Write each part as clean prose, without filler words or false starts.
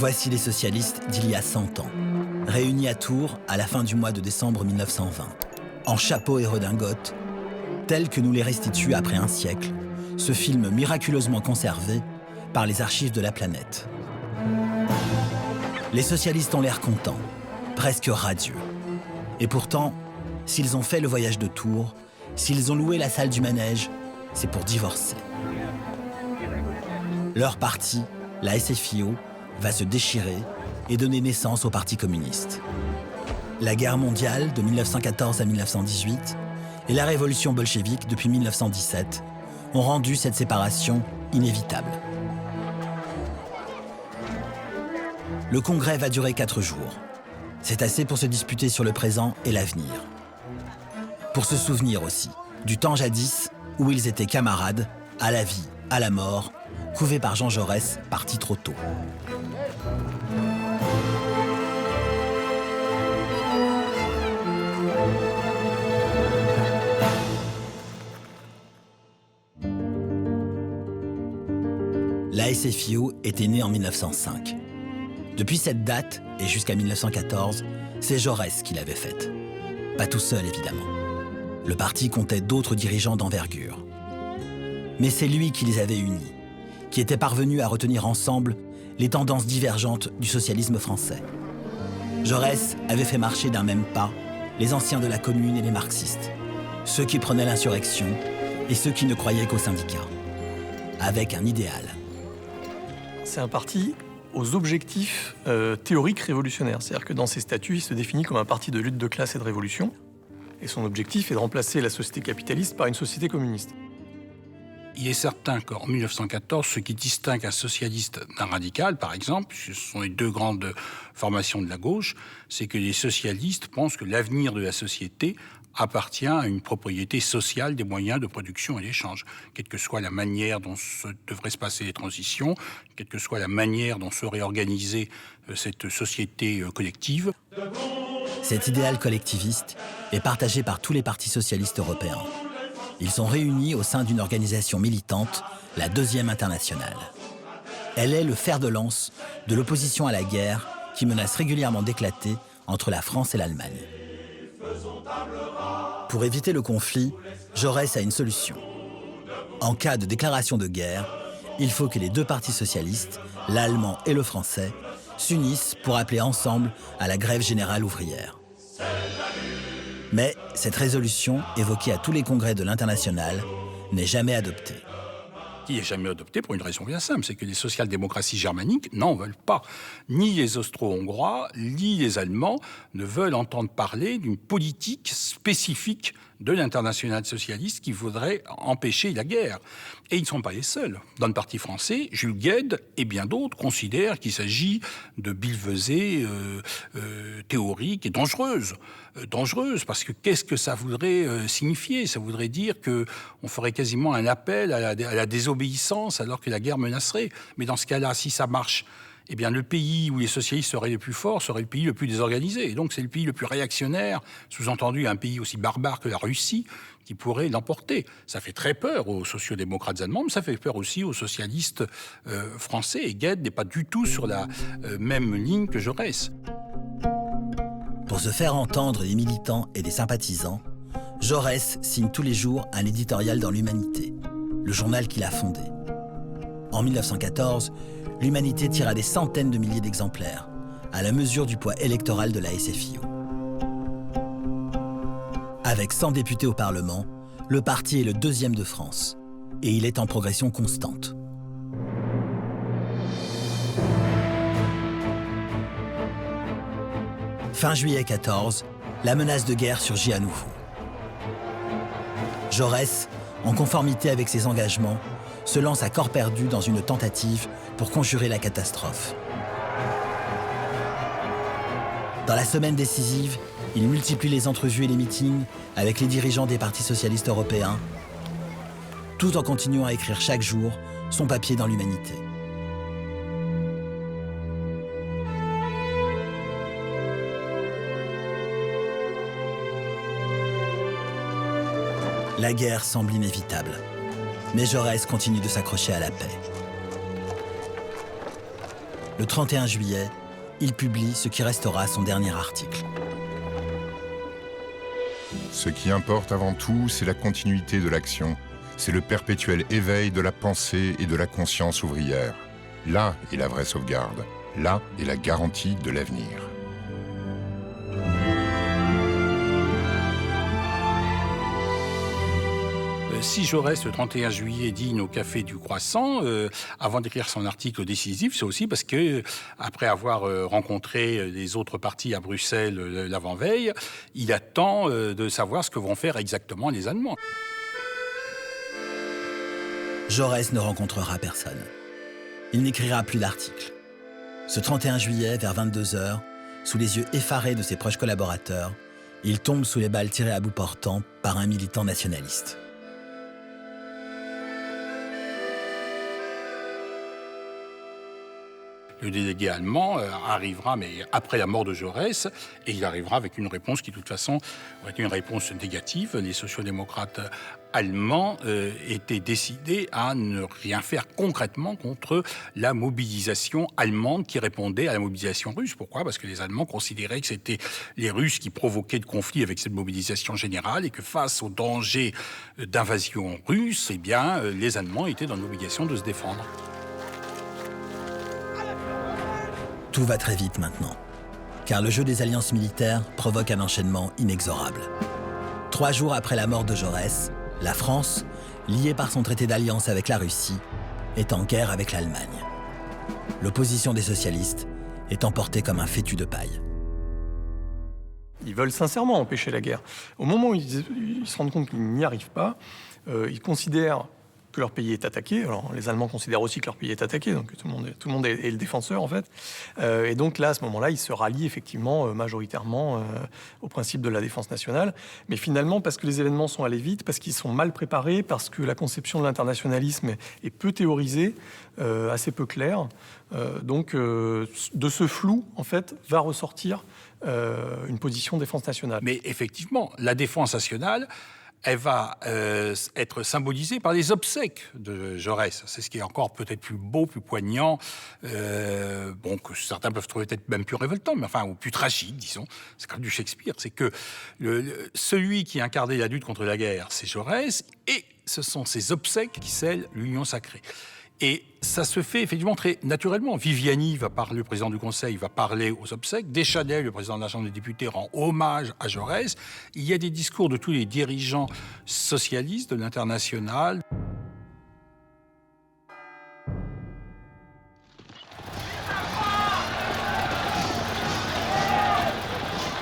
Voici les socialistes d'il y a 100 ans, réunis à Tours à la fin du mois de décembre 1920, en chapeau et redingote, tels que nous les restitue après un siècle, ce film miraculeusement conservé par les archives de la planète. Les socialistes ont l'air contents, presque radieux. Et pourtant, s'ils ont fait le voyage de Tours, s'ils ont loué la salle du manège, c'est pour divorcer. Leur parti, la SFIO, va se déchirer et donner naissance au Parti communiste. La guerre mondiale de 1914 à 1918 et la révolution bolchevique depuis 1917 ont rendu cette séparation inévitable. Le congrès va durer 4 jours. C'est assez pour se disputer sur le présent et l'avenir. Pour se souvenir aussi du temps jadis où ils étaient camarades, à la vie, à la mort, couvés par Jean Jaurès, parti trop tôt. La SFIO était née en 1905. Depuis cette date, et jusqu'à 1914, c'est Jaurès qui l'avait faite. Pas tout seul, évidemment. Le parti comptait d'autres dirigeants d'envergure. Mais c'est lui qui les avait unis, qui était parvenu à retenir ensemble les tendances divergentes du socialisme français. Jaurès avait fait marcher d'un même pas les anciens de la Commune et les marxistes, ceux qui prenaient l'insurrection et ceux qui ne croyaient qu'aux syndicats, avec un idéal. C'est un parti aux objectifs théoriques révolutionnaires. C'est-à-dire que dans ses statuts, il se définit comme un parti de lutte de classe et de révolution. Et son objectif est de remplacer la société capitaliste par une société communiste. Il est certain qu'en 1914, ce qui distingue un socialiste d'un radical, par exemple, ce sont les deux grandes formations de la gauche, c'est que les socialistes pensent que l'avenir de la société appartient à une propriété sociale des moyens de production et d'échange, quelle que soit la manière dont devraient se passer les transitions, quelle que soit la manière dont serait organisée cette société collective. Cet idéal collectiviste est partagé par tous les partis socialistes européens. Ils sont réunis au sein d'une organisation militante, la Deuxième Internationale. Elle est le fer de lance de l'opposition à la guerre qui menace régulièrement d'éclater entre la France et l'Allemagne. Pour éviter le conflit, Jaurès a une solution. En cas de déclaration de guerre, il faut que les deux partis socialistes, l'allemand et le français, s'unissent pour appeler ensemble à la grève générale ouvrière. Mais cette résolution, évoquée à tous les congrès de l'Internationale, n'est jamais adoptée. Qui n'est jamais adopté pour une raison bien simple, c'est que les social-démocraties germaniques n'en veulent pas. Ni les Austro-Hongrois, ni les Allemands ne veulent entendre parler d'une politique spécifique de l'internationale socialiste qui voudrait empêcher la guerre. Et ils ne sont pas les seuls. Dans le parti français, Jules Guesde et bien d'autres considèrent qu'il s'agit de billevesées théoriques et dangereuses. Dangereuses parce que qu'est-ce que ça voudrait signifier ? Ça voudrait dire qu'on ferait quasiment un appel à la désobéissance alors que la guerre menacerait. Mais dans ce cas-là, si ça marche, eh bien, le pays où les socialistes seraient les plus forts serait le pays le plus désorganisé. Et donc, c'est le pays le plus réactionnaire, sous-entendu un pays aussi barbare que la Russie, qui pourrait l'emporter. Ça fait très peur aux sociodémocrates allemands, mais ça fait peur aussi aux socialistes français. Et Guesde n'est pas du tout sur la même ligne que Jaurès. Pour se faire entendre des militants et des sympathisants, Jaurès signe tous les jours un éditorial dans l'Humanité, le journal qu'il a fondé. En 1914, l'Humanité tira des centaines de milliers d'exemplaires, à la mesure du poids électoral de la SFIO. Avec 100 députés au Parlement, le parti est le deuxième de France, et il est en progression constante. Fin juillet 14, la menace de guerre surgit à nouveau. Jaurès, en conformité avec ses engagements, se lance à corps perdu dans une tentative pour conjurer la catastrophe. Dans la semaine décisive, il multiplie les entrevues et les meetings avec les dirigeants des partis socialistes européens, tout en continuant à écrire chaque jour son papier dans l'Humanité. La guerre semble inévitable, mais Jaurès continue de s'accrocher à la paix. le 31 juillet, il publie ce qui restera son dernier article. Ce qui importe avant tout, c'est la continuité de l'action. C'est le perpétuel éveil de la pensée et de la conscience ouvrière. Là est la vraie sauvegarde. Là est la garantie de l'avenir. Si Jaurès, le 31 juillet, dîne au Café du Croissant, avant d'écrire son article décisif, c'est aussi parce que, après avoir rencontré les autres partis à Bruxelles l'avant-veille, il attend de savoir ce que vont faire exactement les Allemands. Jaurès ne rencontrera personne. Il n'écrira plus d'article. Ce 31 juillet, vers 22h, sous les yeux effarés de ses proches collaborateurs, il tombe sous les balles tirées à bout portant par un militant nationaliste. Le délégué allemand arrivera, mais après la mort de Jaurès, et il arrivera avec une réponse qui, de toute façon, aurait été une réponse négative. Les sociodémocrates allemands étaient décidés à ne rien faire concrètement contre la mobilisation allemande qui répondait à la mobilisation russe. Pourquoi ? Parce que les Allemands considéraient que c'était les Russes qui provoquaient le conflit avec cette mobilisation générale et que face au danger d'invasion russe, eh bien, les Allemands étaient dans l'obligation de se défendre. Tout va très vite maintenant, car le jeu des alliances militaires provoque un enchaînement inexorable. 3 jours après la mort de Jaurès, la France, liée par son traité d'alliance avec la Russie, est en guerre avec l'Allemagne. L'opposition des socialistes est emportée comme un fétu de paille. Ils veulent sincèrement empêcher la guerre. Au moment où ils se rendent compte qu'ils n'y arrivent pas, ils considèrent que leur pays est attaqué. Alors, les Allemands considèrent aussi que leur pays est attaqué, donc tout le monde est le défenseur, en fait. Et donc là, à ce moment-là, ils se rallient effectivement majoritairement au principe de la défense nationale. Mais finalement, parce que les événements sont allés vite, parce qu'ils sont mal préparés, parce que la conception de l'internationalisme est peu théorisée, assez peu claire, donc de ce flou, en fait, va ressortir une position de défense nationale. Mais effectivement, la défense nationale, elle va être symbolisée par les obsèques de Jaurès. C'est ce qui est encore peut-être plus beau, plus poignant, que certains peuvent trouver peut-être même plus révoltant, mais enfin, ou plus tragique, disons. C'est comme du Shakespeare. C'est que celui qui incarnait la lutte contre la guerre, c'est Jaurès, et ce sont ses obsèques qui scellent l'union sacrée. Et ça se fait effectivement très naturellement. Viviani va parler, le président du Conseil va parler aux obsèques. Deschanel, le président de la Chambre des députés, rend hommage à Jaurès. Il y a des discours de tous les dirigeants socialistes de l'Internationale.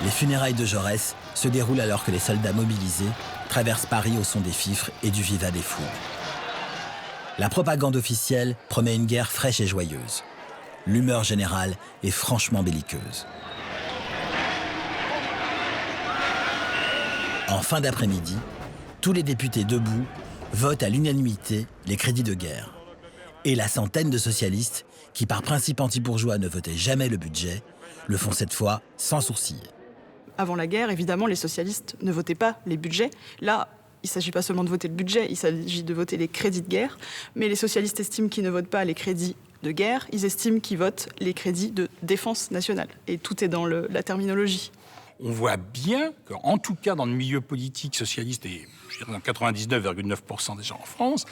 Les funérailles de Jaurès se déroulent alors que les soldats mobilisés traversent Paris au son des fifres et du vivat des foules. La propagande officielle promet une guerre fraîche et joyeuse. L'humeur générale est franchement belliqueuse. En fin d'après-midi, tous les députés debout votent à l'unanimité les crédits de guerre. Et la centaine de socialistes, qui par principe anti-bourgeois ne votaient jamais le budget, le font cette fois sans sourciller. Avant la guerre, évidemment, les socialistes ne votaient pas les budgets. Là, il ne s'agit pas seulement de voter le budget, il s'agit de voter les crédits de guerre. Mais les socialistes estiment qu'ils ne votent pas les crédits de guerre, ils estiment qu'ils votent les crédits de défense nationale. Et tout est dans la terminologie. On voit bien qu'en tout cas dans le milieu politique socialiste, et je dirais dans 99,9% des gens en France,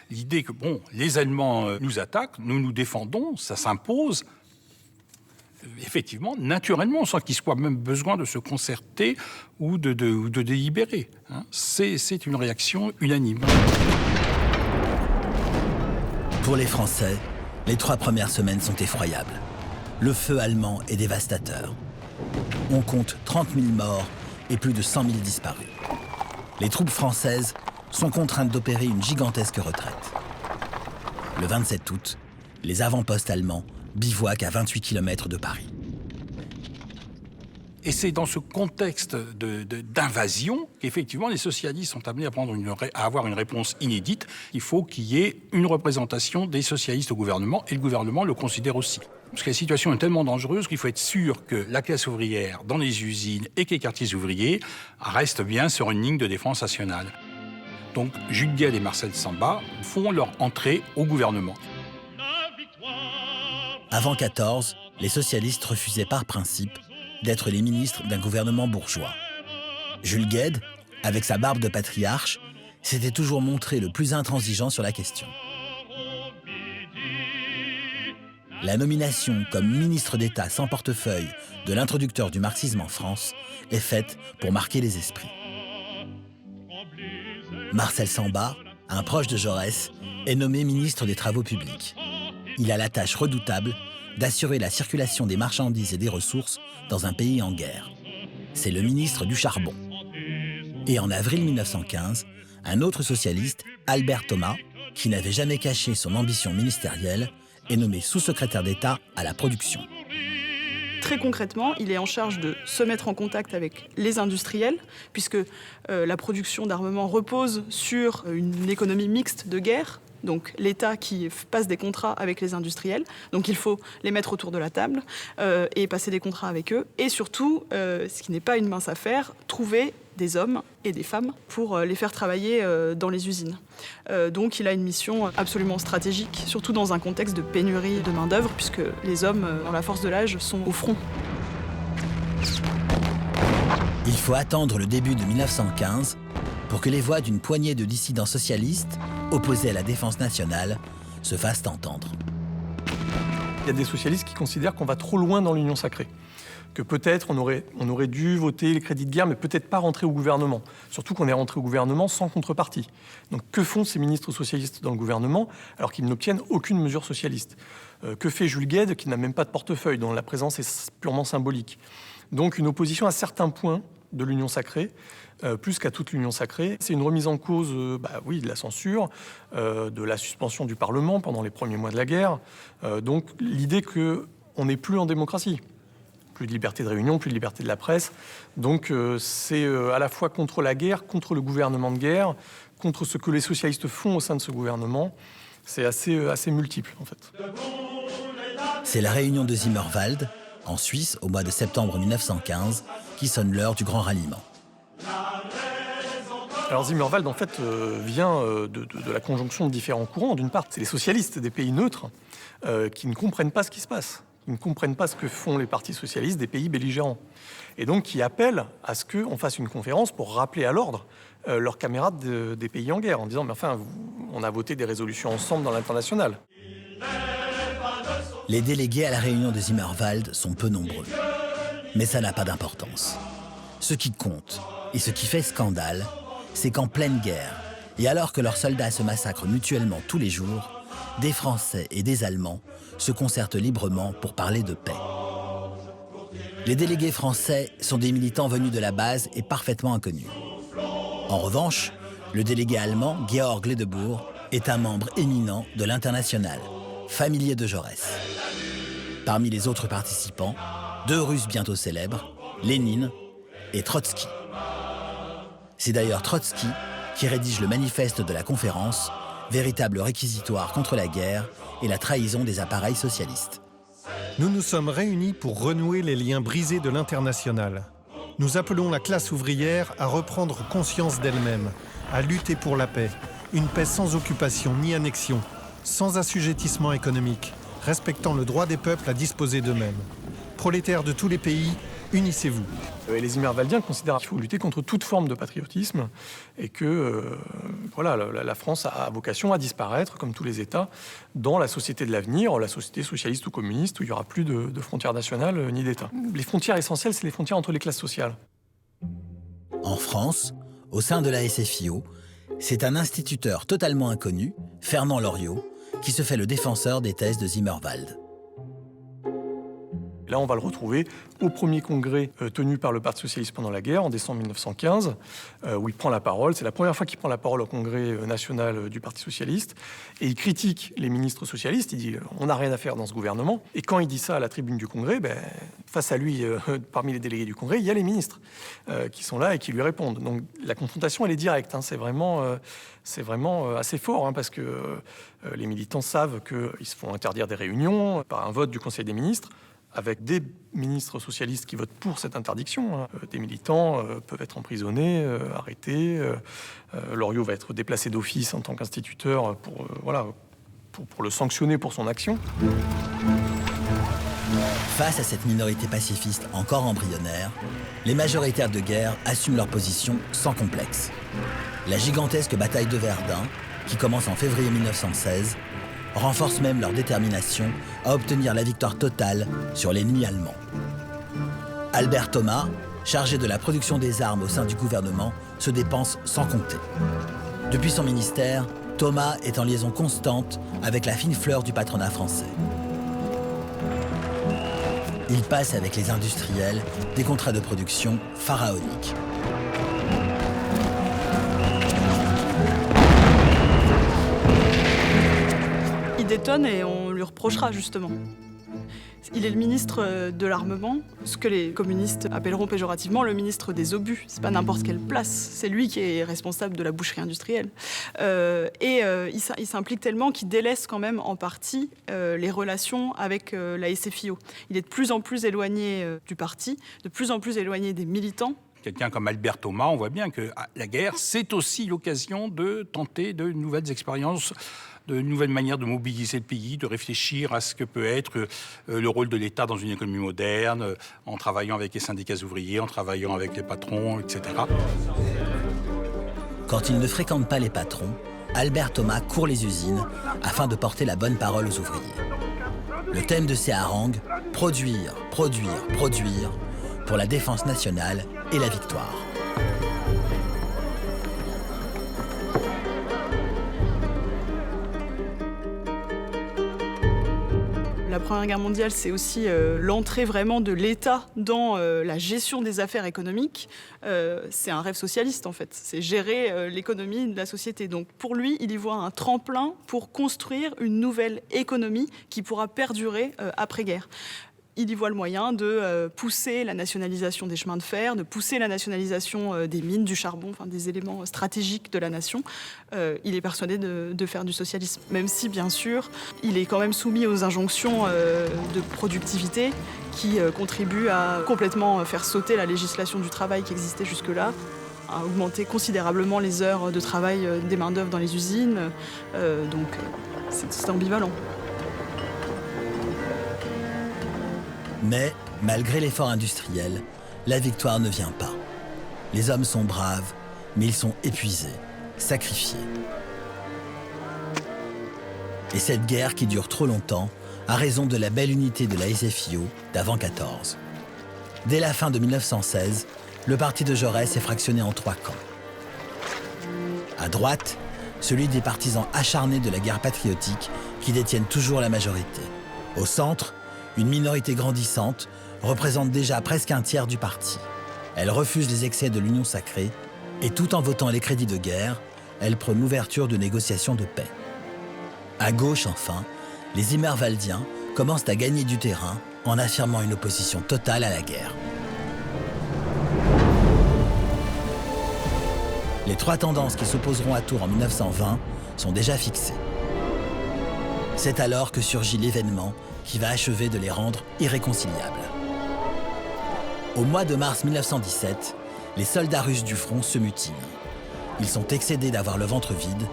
l'idée que les Allemands nous attaquent, nous nous défendons, ça s'impose. Effectivement, naturellement, sans qu'il soit même besoin de se concerter ou de délibérer. C'est une réaction unanime. Pour les Français, les 3 premières semaines sont effroyables. Le feu allemand est dévastateur. On compte 30 000 morts et plus de 100 000 disparus. Les troupes françaises sont contraintes d'opérer une gigantesque retraite. Le 27 août, les avant-postes allemands bivouac à 28 km de Paris. Et c'est dans ce contexte d'invasion qu'effectivement les socialistes sont amenés à avoir une réponse inédite. Il faut qu'il y ait une représentation des socialistes au gouvernement, et le gouvernement le considère aussi. Parce que la situation est tellement dangereuse qu'il faut être sûr que la classe ouvrière dans les usines et que les quartiers ouvriers restent bien sur une ligne de défense nationale. Donc Jules Guesde et Marcel Samba font leur entrée au gouvernement. Avant 14, les socialistes refusaient par principe d'être les ministres d'un gouvernement bourgeois. Jules Guesde, avec sa barbe de patriarche, s'était toujours montré le plus intransigeant sur la question. La nomination comme ministre d'État sans portefeuille de l'introducteur du marxisme en France est faite pour marquer les esprits. Marcel Sembat, un proche de Jaurès, est nommé ministre des Travaux publics. Il a la tâche redoutable d'assurer la circulation des marchandises et des ressources dans un pays en guerre. C'est le ministre du Charbon. Et en avril 1915, un autre socialiste, Albert Thomas, qui n'avait jamais caché son ambition ministérielle, est nommé sous-secrétaire d'État à la production. Très concrètement, il est en charge de se mettre en contact avec les industriels, puisque la production d'armement repose sur une économie mixte de guerre, donc l'État qui passe des contrats avec les industriels. Donc il faut les mettre autour de la table et passer des contrats avec eux. Et surtout, ce qui n'est pas une mince affaire, trouver des hommes et des femmes pour les faire travailler dans les usines. Donc il a une mission absolument stratégique, surtout dans un contexte de pénurie de main-d'œuvre, puisque les hommes dans la force de l'âge sont au front. Il faut attendre le début de 1915 pour que les voix d'une poignée de dissidents socialistes opposés à la défense nationale se fassent entendre. Il y a des socialistes qui considèrent qu'on va trop loin dans l'union sacrée. Que peut-être on aurait dû voter les crédits de guerre, mais peut-être pas rentrer au gouvernement. Surtout qu'on est rentré au gouvernement sans contrepartie. Donc que font ces ministres socialistes dans le gouvernement alors qu'ils n'obtiennent aucune mesure socialiste? Que fait Jules Guesde qui n'a même pas de portefeuille, dont la présence est purement symbolique? Donc une opposition à certains points de l'union sacrée, plus qu'à toute l'union sacrée. C'est une remise en cause de la censure, de la suspension du Parlement pendant les premiers mois de la guerre. Donc l'idée qu'on n'est plus en démocratie. Plus de liberté de réunion, plus de liberté de la presse. Donc c'est à la fois contre la guerre, contre le gouvernement de guerre, contre ce que les socialistes font au sein de ce gouvernement. C'est assez multiple, en fait. C'est la réunion de Zimmerwald, en Suisse, au mois de septembre 1915, qui sonne l'heure du grand ralliement. Alors Zimmerwald, en fait, vient de la conjonction de différents courants. D'une part, c'est les socialistes des pays neutres qui ne comprennent pas ce qui se passe. Qui ne comprennent pas ce que font les partis socialistes des pays belligérants. Et donc qui appellent à ce qu'on fasse une conférence pour rappeler à l'ordre leurs camarades des pays en guerre, en disant « mais enfin, on a voté des résolutions ensemble dans l'international ». Les délégués à la réunion de Zimmerwald sont peu nombreux. Mais ça n'a pas d'importance. Ce qui compte, et ce qui fait scandale, c'est qu'en pleine guerre, et alors que leurs soldats se massacrent mutuellement tous les jours, des Français et des Allemands se concertent librement pour parler de paix. Les délégués français sont des militants venus de la base et parfaitement inconnus. En revanche, le délégué allemand, Georg Ledebour, est un membre éminent de l'Internationale, familier de Jaurès. Parmi les autres participants, 2 Russes bientôt célèbres, Lénine et Trotsky. C'est d'ailleurs Trotsky qui rédige le manifeste de la conférence, véritable réquisitoire contre la guerre et la trahison des appareils socialistes. Nous nous sommes réunis pour renouer les liens brisés de l'Internationale. Nous appelons la classe ouvrière à reprendre conscience d'elle-même, à lutter pour la paix, une paix sans occupation ni annexion, sans assujettissement économique, respectant le droit des peuples à disposer d'eux-mêmes. Prolétaires de tous les pays, unissez-vous. Et les Zimmerwaldiens considèrent qu'il faut lutter contre toute forme de patriotisme et que la France a vocation à disparaître, comme tous les États, dans la société de l'avenir, la société socialiste ou communiste, où il n'y aura plus de frontières nationales ni d'État. Les frontières essentielles, c'est les frontières entre les classes sociales. En France, au sein de la SFIO, c'est un instituteur totalement inconnu, Fernand Loriot, qui se fait le défenseur des thèses de Zimmerwald. Là, on va le retrouver au premier congrès tenu par le Parti socialiste pendant la guerre, en décembre 1915, où il prend la parole. C'est la première fois qu'il prend la parole au congrès national du Parti socialiste. Et il critique les ministres socialistes. Il dit « on n'a rien à faire dans ce gouvernement ». Et quand il dit ça à la tribune du congrès, face à lui, parmi les délégués du congrès, il y a les ministres qui sont là et qui lui répondent. Donc la confrontation, elle est directe. C'est vraiment assez fort, parce que les militants savent qu'ils se font interdire des réunions par un vote du Conseil des ministres, avec des ministres socialistes qui votent pour cette interdiction. Des militants peuvent être emprisonnés, arrêtés. Loriot va être déplacé d'office en tant qu'instituteur pour le sanctionner pour son action. Face à cette minorité pacifiste encore embryonnaire, les majoritaires de guerre assument leur position sans complexe. La gigantesque bataille de Verdun, qui commence en février 1916, renforce même leur détermination à obtenir la victoire totale sur l'ennemi allemand. Albert Thomas, chargé de la production des armes au sein du gouvernement, se dépense sans compter. Depuis son ministère, Thomas est en liaison constante avec la fine fleur du patronat français. Il passe avec les industriels des contrats de production pharaoniques. Il détonne et on lui reprochera justement. Il est le ministre de l'armement, ce que les communistes appelleront péjorativement le ministre des obus. C'est pas n'importe quelle place, c'est lui qui est responsable de la boucherie industrielle. Il s'implique tellement qu'il délaisse quand même en partie les relations avec la SFIO. Il est de plus en plus éloigné du parti, de plus en plus éloigné des militants. Quelqu'un comme Albert Thomas, on voit bien que la guerre, c'est aussi l'occasion de tenter de nouvelles expériences, de nouvelles manières de mobiliser le pays, de réfléchir à ce que peut être le rôle de l'État dans une économie moderne, en travaillant avec les syndicats ouvriers, en travaillant avec les patrons, etc. Quand il ne fréquente pas les patrons, Albert Thomas court les usines afin de porter la bonne parole aux ouvriers. Le thème de ses harangues, produire, produire, produire, pour la défense nationale et la victoire. La Première Guerre mondiale, c'est aussi l'entrée vraiment de l'État dans la gestion des affaires économiques. C'est un rêve socialiste, en fait. C'est gérer l'économie de la société. Donc, pour lui, il y voit un tremplin pour construire une nouvelle économie qui pourra perdurer après-guerre. Il y voit le moyen de pousser la nationalisation des chemins de fer, de pousser la nationalisation des mines, du charbon, enfin des éléments stratégiques de la nation. Il est persuadé de faire du socialisme, même si, bien sûr, il est quand même soumis aux injonctions de productivité qui contribuent à complètement faire sauter la législation du travail qui existait jusque-là, à augmenter considérablement les heures de travail des main-d'œuvre dans les usines. Donc, c'est ambivalent. Mais, malgré l'effort industriel, la victoire ne vient pas. Les hommes sont braves, mais ils sont épuisés, sacrifiés. Et cette guerre qui dure trop longtemps a raison de la belle unité de la SFIO d'avant 14. Dès la fin de 1916, le parti de Jaurès est fractionné en 3 camps. À droite, celui des partisans acharnés de la guerre patriotique qui détiennent toujours la majorité. Au centre, une minorité grandissante représente déjà presque un tiers du parti. Elle refuse les excès de l'Union sacrée et tout en votant les crédits de guerre, elle prône l'ouverture de négociations de paix. À gauche, enfin, les Immerwaldiens commencent à gagner du terrain en affirmant une opposition totale à la guerre. Les 3 tendances qui s'opposeront à Tours en 1920 sont déjà fixées. C'est alors que surgit l'événement qui va achever de les rendre irréconciliables. Au mois de mars 1917, les soldats russes du front se mutinent. Ils sont excédés d'avoir le ventre vide,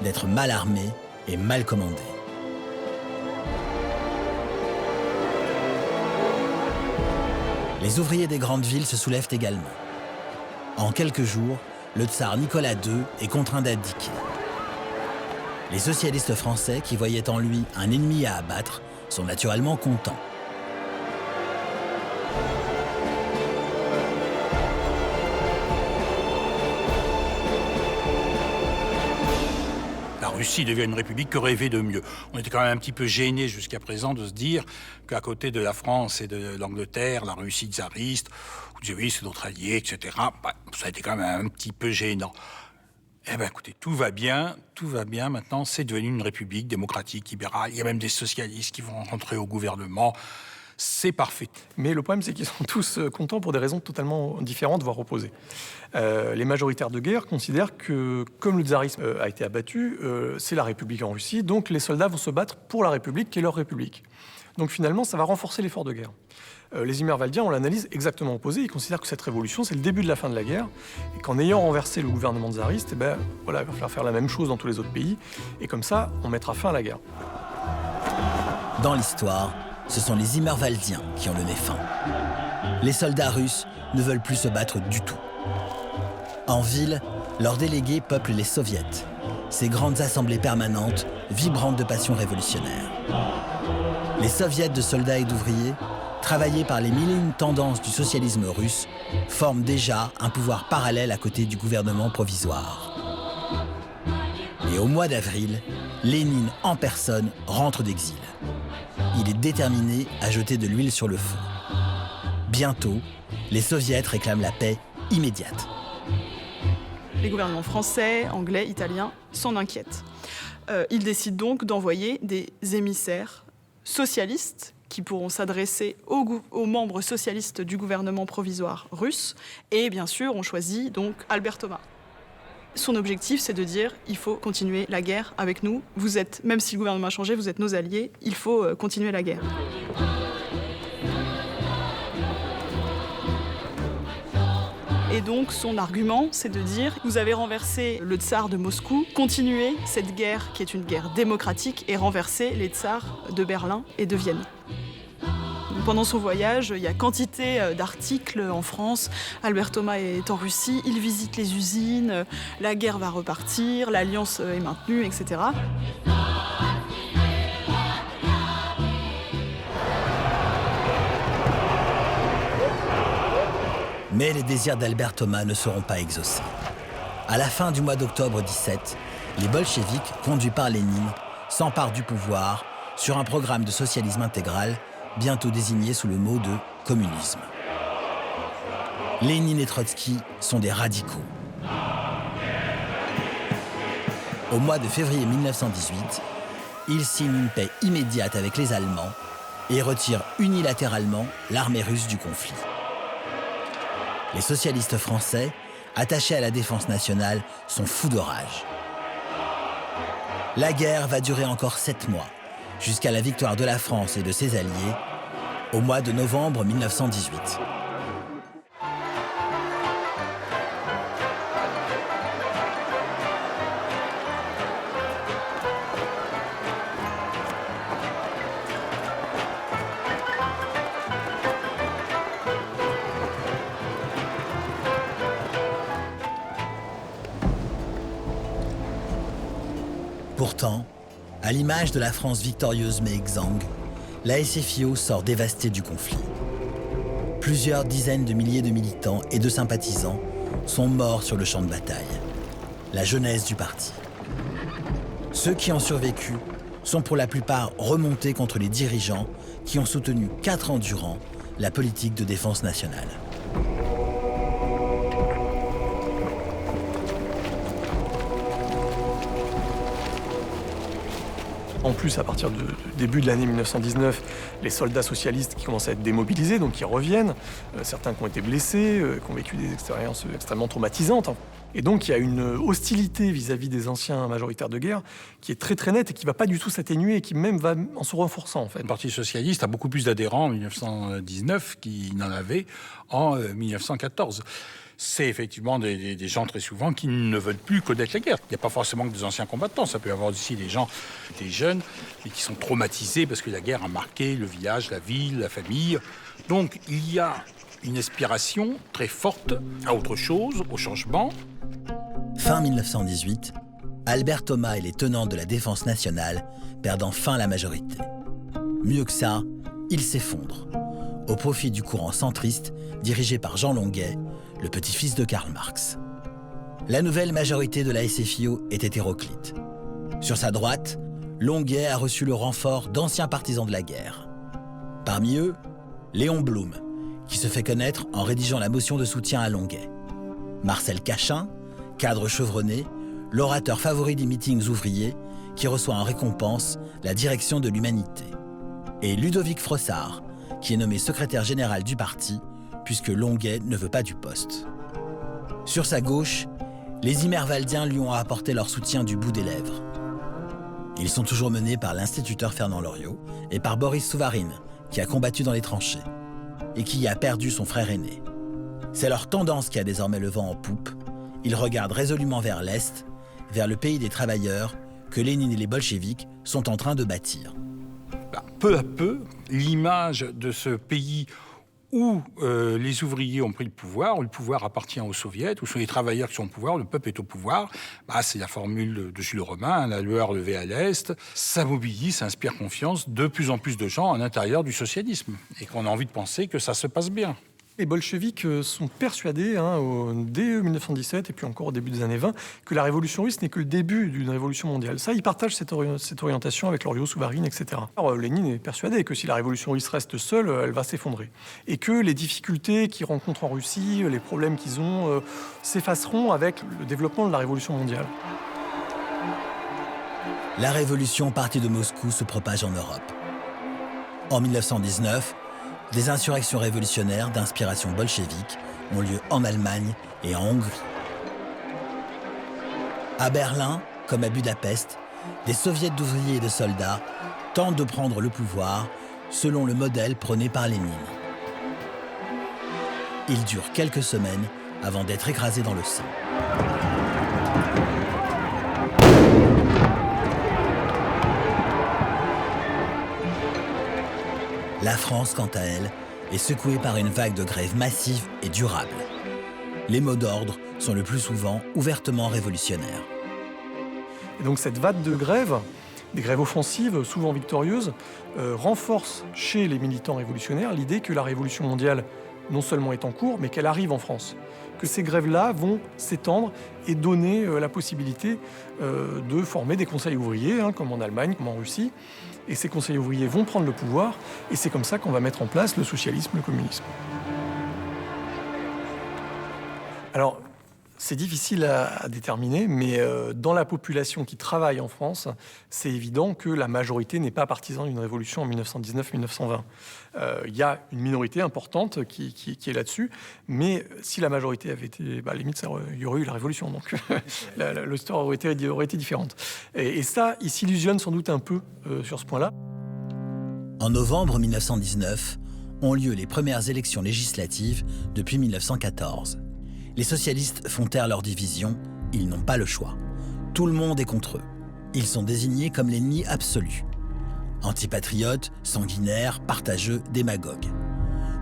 d'être mal armés et mal commandés. Les ouvriers des grandes villes se soulèvent également. En quelques jours, le tsar Nicolas II est contraint d'abdiquer. Les socialistes français, qui voyaient en lui un ennemi à abattre, sont naturellement contents. La Russie devient une république, que rêver de mieux. On était quand même un petit peu gênés jusqu'à présent de se dire qu'à côté de la France et de l'Angleterre, la Russie tsariste, oui, c'est notre allié, etc. Ça a été quand même un petit peu gênant. Eh bien, écoutez, tout va bien maintenant, c'est devenu une république démocratique, libérale. Il y a même des socialistes qui vont rentrer au gouvernement. C'est parfait. Mais le problème, c'est qu'ils sont tous contents pour des raisons totalement différentes, voire opposées. Les majoritaires de guerre considèrent que, comme le tsarisme a été abattu, c'est la République en Russie, donc les soldats vont se battre pour la République, qui est leur République. Donc finalement, ça va renforcer l'effort de guerre. Les Immerwaldiens ont l'analyse exactement opposée. Ils considèrent que cette révolution, c'est le début de la fin de la guerre, et qu'en ayant renversé le gouvernement tsariste, il va falloir faire la même chose dans tous les autres pays, et comme ça, on mettra fin à la guerre. Dans l'histoire, ce sont les Immerwaldiens qui ont le nez fin. Les soldats russes ne veulent plus se battre du tout. En ville, leurs délégués peuplent les soviets, ces grandes assemblées permanentes, vibrantes de passion révolutionnaire. Les soviets de soldats et d'ouvriers, travaillés par les mille et une tendances du socialisme russe, forment déjà un pouvoir parallèle à côté du gouvernement provisoire. Et au mois d'avril, Lénine en personne rentre d'exil. Il est déterminé à jeter de l'huile sur le feu. Bientôt, les soviets réclament la paix immédiate. Les gouvernements français, anglais, italiens s'en inquiètent. Ils décident donc d'envoyer des émissaires socialistes qui pourront s'adresser aux membres socialistes du gouvernement provisoire russe. Et bien sûr, on choisit donc Albert Thomas. Son objectif, c'est de dire il faut continuer la guerre avec nous. Vous êtes, même si le gouvernement a changé, vous êtes nos alliés. Il faut continuer la guerre. Et donc, son argument, c'est de dire vous avez renversé le tsar de Moscou, continuez cette guerre qui est une guerre démocratique et renversez les tsars de Berlin et de Vienne. Pendant son voyage, il y a quantité d'articles en France. Albert Thomas est en Russie, il visite les usines, la guerre va repartir, l'alliance est maintenue, etc. Mais les désirs d'Albert Thomas ne seront pas exaucés. À la fin du mois d'octobre 17, les bolcheviks, conduits par Lénine, s'emparent du pouvoir sur un programme de socialisme intégral bientôt désigné sous le mot de communisme. Lénine et Trotsky sont des radicaux. Au mois de février 1918, ils signent une paix immédiate avec les Allemands et retirent unilatéralement l'armée russe du conflit. Les socialistes français, attachés à la défense nationale, sont fous de rage. La guerre va durer encore 7 mois, jusqu'à la victoire de la France et de ses alliés, au mois de novembre 1918. Pourtant, à l'image de la France victorieuse mais exsangue, la SFIO sort dévastée du conflit. Plusieurs dizaines de milliers de militants et de sympathisants sont morts sur le champ de bataille. La jeunesse du parti. Ceux qui ont survécu sont pour la plupart remontés contre les dirigeants qui ont soutenu 4 ans durant la politique de défense nationale. En plus, à partir du début de l'année 1919, les soldats socialistes qui commencent à être démobilisés, donc qui reviennent, certains qui ont été blessés, qui ont vécu des expériences extrêmement traumatisantes. Et donc, il y a une hostilité vis-à-vis des anciens majoritaires de guerre qui est très très nette et qui ne va pas du tout s'atténuer et qui même va en se renforçant, en fait. Le Parti socialiste a beaucoup plus d'adhérents en 1919 qu'il n'en avait en 1914. C'est effectivement des gens très souvent qui ne veulent plus connaître la guerre. Il n'y a pas forcément que des anciens combattants, ça peut y avoir aussi des gens, des jeunes, mais qui sont traumatisés parce que la guerre a marqué le village, la ville, la famille. Donc il y a une aspiration très forte à autre chose, au changement. Fin 1918, Albert Thomas et les tenants de la défense nationale perdent enfin la majorité. Mieux que ça, ils s'effondrent, au profit du courant centriste dirigé par Jean Longuet, le petit-fils de Karl Marx. La nouvelle majorité de la SFIO est hétéroclite. Sur sa droite, Longuet a reçu le renfort d'anciens partisans de la guerre. Parmi eux, Léon Blum, qui se fait connaître en rédigeant la motion de soutien à Longuet. Marcel Cachin, cadre chevronné, l'orateur favori des meetings ouvriers, qui reçoit en récompense la direction de l'Humanité. Et Ludovic Frossard, qui est nommé secrétaire général du parti, puisque Longuet ne veut pas du poste. Sur sa gauche, les Immerwaldiens lui ont apporté leur soutien du bout des lèvres. Ils sont toujours menés par l'instituteur Fernand Loriot et par Boris Souvarine, qui a combattu dans les tranchées et qui y a perdu son frère aîné. C'est leur tendance qui a désormais le vent en poupe. Ils regardent résolument vers l'Est, vers le pays des travailleurs que Lénine et les bolcheviks sont en train de bâtir. peu à peu, l'image de ce pays où les ouvriers ont pris le pouvoir, où le pouvoir appartient aux soviets, où sont les travailleurs qui sont au pouvoir, le peuple est au pouvoir. C'est la formule de Jules Romain, la lueur levée à l'Est. Ça mobilise, ça inspire confiance de plus en plus de gens à l'intérieur du socialisme. Et qu'on a envie de penser que ça se passe bien. Les bolcheviks sont persuadés, dès 1917 et puis encore au début des années 20, que la révolution russe n'est que le début d'une révolution mondiale. Ça, ils partagent cette orientation avec Loriot, Souvarine, etc. Alors, Lénine est persuadé que si la révolution russe reste seule, elle va s'effondrer. Et que les difficultés qu'ils rencontrent en Russie, les problèmes qu'ils ont, s'effaceront avec le développement de la révolution mondiale. La révolution partie de Moscou se propage en Europe. En 1919, des insurrections révolutionnaires d'inspiration bolchevique ont lieu en Allemagne et en Hongrie. À Berlin, comme à Budapest, des soviets d'ouvriers et de soldats tentent de prendre le pouvoir selon le modèle prôné par Lénine. Il dure quelques semaines avant d'être écrasé dans le sang. La France, quant à elle, est secouée par une vague de grèves massives et durables. Les mots d'ordre sont le plus souvent ouvertement révolutionnaires. Et donc cette vague de grèves, des grèves offensives, souvent victorieuses, renforce chez les militants révolutionnaires l'idée que la révolution mondiale non seulement est en cours, mais qu'elle arrive en France. Que ces grèves-là vont s'étendre et donner la possibilité de former des conseils ouvriers, comme en Allemagne, comme en Russie. Et ces conseils ouvriers vont prendre le pouvoir, et c'est comme ça qu'on va mettre en place le socialisme, le communisme. Alors, c'est difficile à déterminer, mais dans la population qui travaille en France, c'est évident que la majorité n'est pas partisan d'une révolution en 1919-1920. Il y a une minorité importante qui est là-dessus, mais si la majorité avait été, à la limite, il y aurait eu la révolution, donc l'histoire aurait été différente. Et ça, ils s'illusionnent sans doute un peu sur ce point-là. En novembre 1919, ont lieu les premières élections législatives depuis 1914. Les socialistes font taire leur division, ils n'ont pas le choix. Tout le monde est contre eux. Ils sont désignés comme l'ennemi absolu. Antipatriotes, sanguinaires, partageux, démagogues.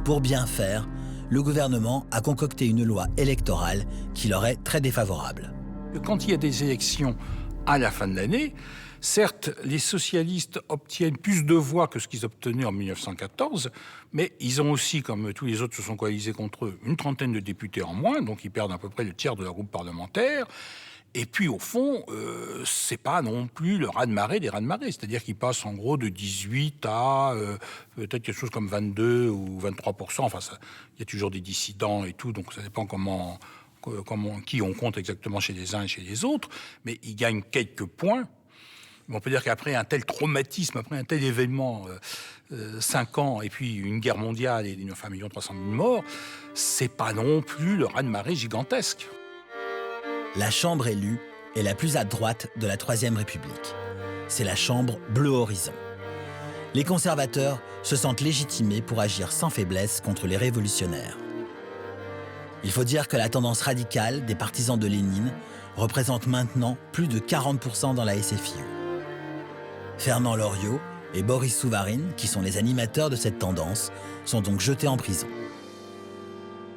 Pour bien faire, le gouvernement a concocté une loi électorale qui leur est très défavorable. Quand il y a des élections à la fin de l'année, certes, les socialistes obtiennent plus de voix que ce qu'ils obtenaient en 1914, mais ils ont aussi, comme tous les autres se sont coalisés contre eux, une trentaine de députés en moins, donc ils perdent à peu près le tiers de leur groupe parlementaire. Et puis, au fond, c'est pas non plus le raz-de-marée des raz-de-marée. C'est-à-dire qu'ils passent en gros de 18 à peut-être quelque chose comme 22 ou 23%. Enfin, il y a toujours des dissidents et tout, donc ça dépend qui on compte exactement chez les uns et chez les autres. Mais ils gagnent quelques points. On peut dire qu'après un tel traumatisme, après un tel événement, 5 ans, et puis une guerre mondiale et 1 300 000 morts, c'est pas non plus le raz-de-marée gigantesque. La chambre élue est la plus à droite de la Troisième République. C'est la chambre Bleu Horizon. Les conservateurs se sentent légitimés pour agir sans faiblesse contre les révolutionnaires. Il faut dire que la tendance radicale des partisans de Lénine représente maintenant plus de 40% dans la SFIO. Fernand Loriot et Boris Souvarine, qui sont les animateurs de cette tendance, sont donc jetés en prison.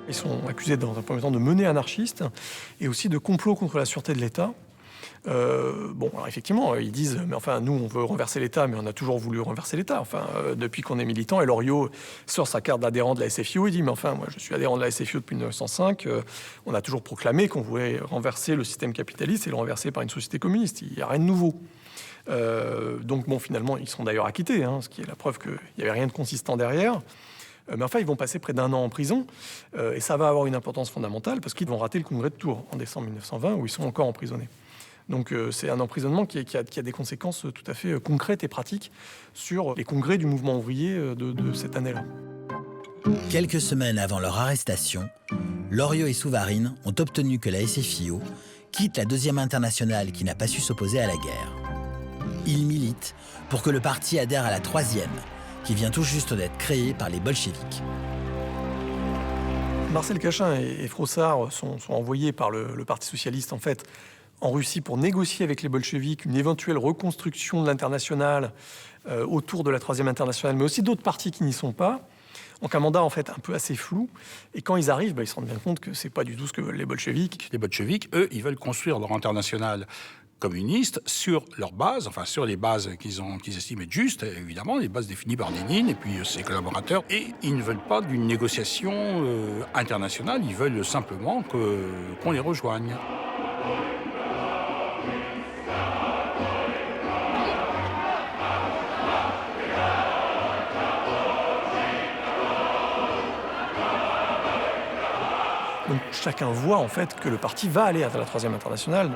Ils sont accusés dans un premier temps de menées anarchistes et aussi de complot contre la sûreté de l'État. Alors effectivement, ils disent « mais enfin, nous, on veut renverser l'État, mais on a toujours voulu renverser l'État, depuis qu'on est militant ». Et Loriot sort sa carte d'adhérent de la SFIO, il dit « mais enfin, moi, je suis adhérent de la SFIO depuis 1905, on a toujours proclamé qu'on voulait renverser le système capitaliste et le renverser par une société communiste, il n'y a rien de nouveau ». Donc finalement, ils seront d'ailleurs acquittés, ce qui est la preuve qu'il n'y avait rien de consistant derrière. Mais enfin, ils vont passer près d'1 an en prison, et ça va avoir une importance fondamentale, parce qu'ils vont rater le congrès de Tours en décembre 1920, où ils sont encore emprisonnés. Donc c'est un emprisonnement qui a des conséquences tout à fait concrètes et pratiques sur les congrès du mouvement ouvrier de cette année-là. Quelques semaines avant leur arrestation, Loriot et Souvarine ont obtenu que la SFIO quitte la Deuxième Internationale qui n'a pas su s'opposer à la guerre. Ils militent pour que le parti adhère à la Troisième, qui vient tout juste d'être créée par les bolcheviks. Marcel Cachin et Frossard sont envoyés par le Parti socialiste, en fait, en Russie pour négocier avec les bolcheviks une éventuelle reconstruction de l'internationale autour de la Troisième Internationale, mais aussi d'autres partis qui n'y sont pas. Donc un mandat en fait un peu assez flou. Et quand ils arrivent, ils se rendent bien compte que c'est pas du tout ce que veulent les bolcheviks. Les bolcheviks, eux, ils veulent construire leur internationale communiste sur leurs bases, enfin sur les bases qu'ils estiment être justes, évidemment, les bases définies par Lénine et puis ses collaborateurs. Et ils ne veulent pas d'une négociation internationale, ils veulent simplement qu'on les rejoigne. Donc chacun voit en fait que le parti va aller à la Troisième Internationale.